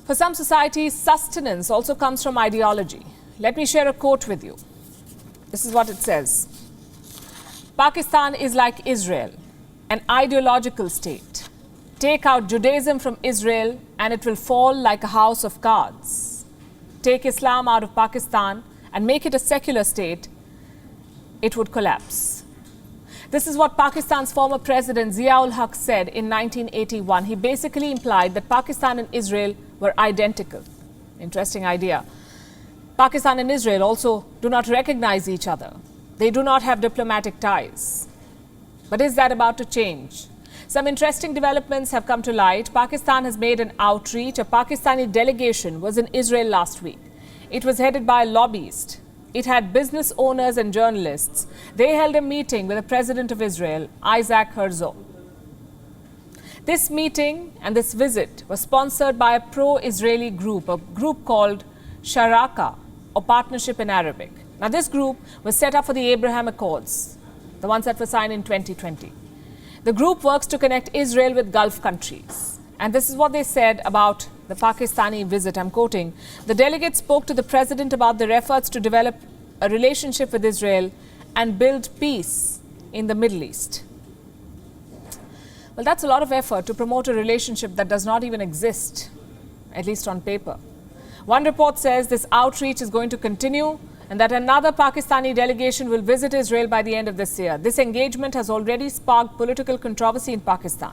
For some societies, sustenance also comes from ideology. Let me share a quote with you. This is what it says. Pakistan is like Israel, an ideological state. Take out Judaism from Israel and it will fall like a house of cards. Take Islam out of Pakistan and make it a secular state, it would collapse. This is what Pakistan's former president Zia-ul Haq said in 1981. He basically implied that Pakistan and Israel were identical. Interesting idea. Pakistan and Israel also do not recognize each other. They do not have diplomatic ties. But is that about to change? Some interesting developments have come to light. Pakistan has made an outreach. A Pakistani delegation was in Israel last week. It was headed by a lobbyist. It had business owners and journalists. They held a meeting with the president of Israel, Isaac Herzog. This meeting and this visit was sponsored by a pro-Israeli group, a group called Sharaka, or Partnership in Arabic. Now, this group was set up for the Abraham Accords, the ones that were signed in 2020. The group works to connect Israel with Gulf countries. And this is what they said about the Pakistani visit. I'm quoting. The delegates spoke to the president about their efforts to develop a relationship with Israel and build peace in the Middle East. Well, that's a lot of effort to promote a relationship that does not even exist, at least on paper. One report says this outreach is going to continue and that another Pakistani delegation will visit Israel by the end of this year. This engagement has already sparked political controversy in Pakistan.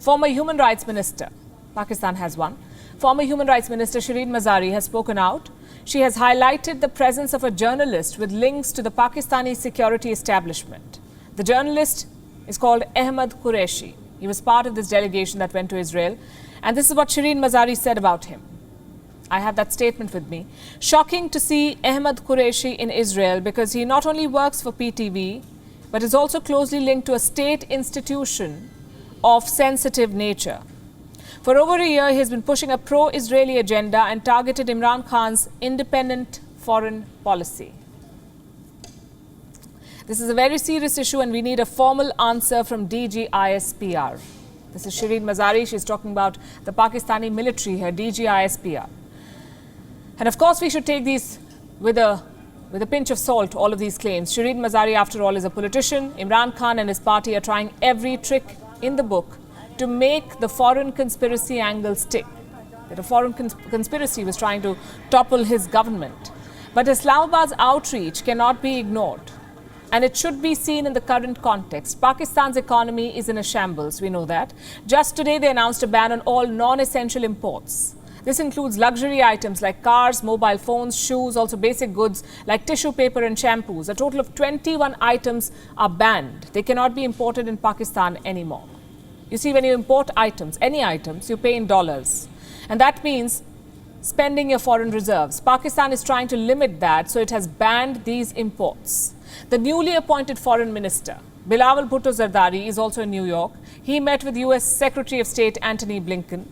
Former Human Rights Minister, Pakistan has one, former Human Rights Minister Shireen Mazari has spoken out. She has highlighted the presence of a journalist with links to the Pakistani security establishment. The journalist is called Ahmed Qureshi. He was part of this delegation that went to Israel. And this is what Shireen Mazari said about him. I have that statement with me. Shocking to see Ahmed Qureshi in Israel because he not only works for PTV, but is also closely linked to a state institution of sensitive nature. For over a year, he has been pushing a pro-Israeli agenda and targeted Imran Khan's independent foreign policy. This is a very serious issue and we need a formal answer from DGISPR. This is Shireen Mazari. She's talking about the Pakistani military here, DGISPR. And of course, we should take these with a pinch of salt, all of these claims. Shireen Mazari, after all, is a politician. Imran Khan and his party are trying every trick in the book to make the foreign conspiracy angle stick. That a foreign conspiracy was trying to topple his government. But Islamabad's outreach cannot be ignored. And it should be seen in the current context. Pakistan's economy is in a shambles, we know that. Just today, they announced a ban on all non-essential imports. This includes luxury items like cars, mobile phones, shoes, also basic goods like tissue paper and shampoos. A total of 21 items are banned. They cannot be imported in Pakistan anymore. You see, when you import items, any items, you pay in dollars. And that means spending your foreign reserves. Pakistan is trying to limit that, so it has banned these imports. The newly appointed foreign minister, Bilawal Bhutto Zardari, is also in New York. He met with US Secretary of State Antony Blinken.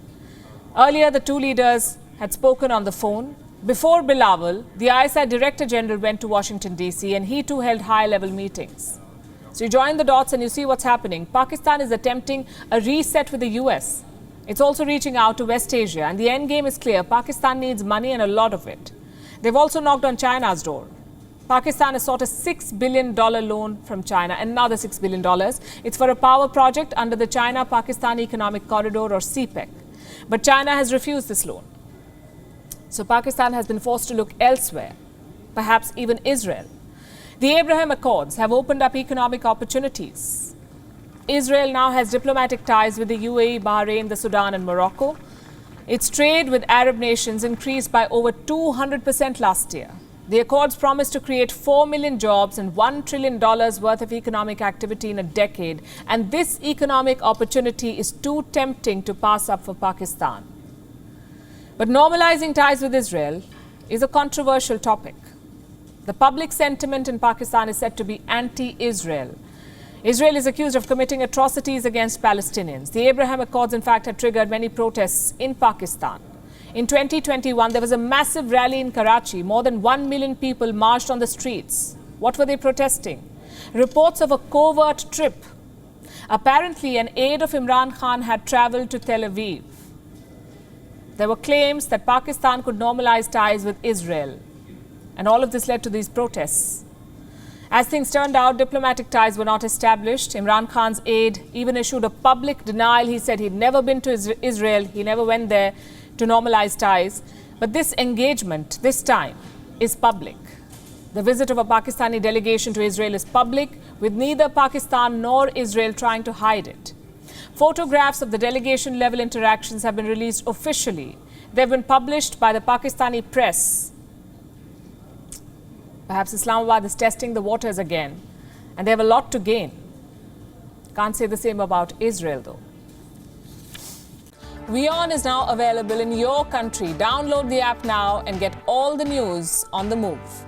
Earlier, the two leaders had spoken on the phone. Before Bilawal, the ISI Director General went to Washington, D.C., and he too held high-level meetings. So you join the dots and you see what's happening. Pakistan is attempting a reset with the US. It's also reaching out to West Asia, and the end game is clear. Pakistan needs money and a lot of it. They've also knocked on China's door. Pakistan has sought a $6 billion loan from China, another $6 billion. It's for a power project under the China-Pakistan Economic Corridor, or CPEC. But China has refused this loan. So Pakistan has been forced to look elsewhere, perhaps even Israel. The Abraham Accords have opened up economic opportunities. Israel now has diplomatic ties with the UAE, Bahrain, the Sudan and Morocco. Its trade with Arab nations increased by over 200% last year. The accords promise to create 4 million jobs and $1 trillion worth of economic activity in a decade. And this economic opportunity is too tempting to pass up for Pakistan. But normalizing ties with Israel is a controversial topic. The public sentiment in Pakistan is said to be anti-Israel. Israel is accused of committing atrocities against Palestinians. The Abraham Accords, in fact, had triggered many protests in Pakistan. In 2021, there was a massive rally in Karachi. More than 1 million people marched on the streets. What were they protesting? Reports of a covert trip. Apparently, an aide of Imran Khan had traveled to Tel Aviv. There were claims that Pakistan could normalize ties with Israel. And all of this led to these protests. As things turned out, diplomatic ties were not established. Imran Khan's aide even issued a public denial. He said he'd never been to Israel. He never went there to normalize ties. But this engagement, this time, is public. The visit of a Pakistani delegation to Israel is public, with neither Pakistan nor Israel trying to hide it. Photographs of the delegation-level interactions have been released officially. They've been published by the Pakistani press. Perhaps Islamabad is testing the waters again, and they have a lot to gain. Can't say the same about Israel, though. WION is now available in your country. Download the app now and get all the news on the move.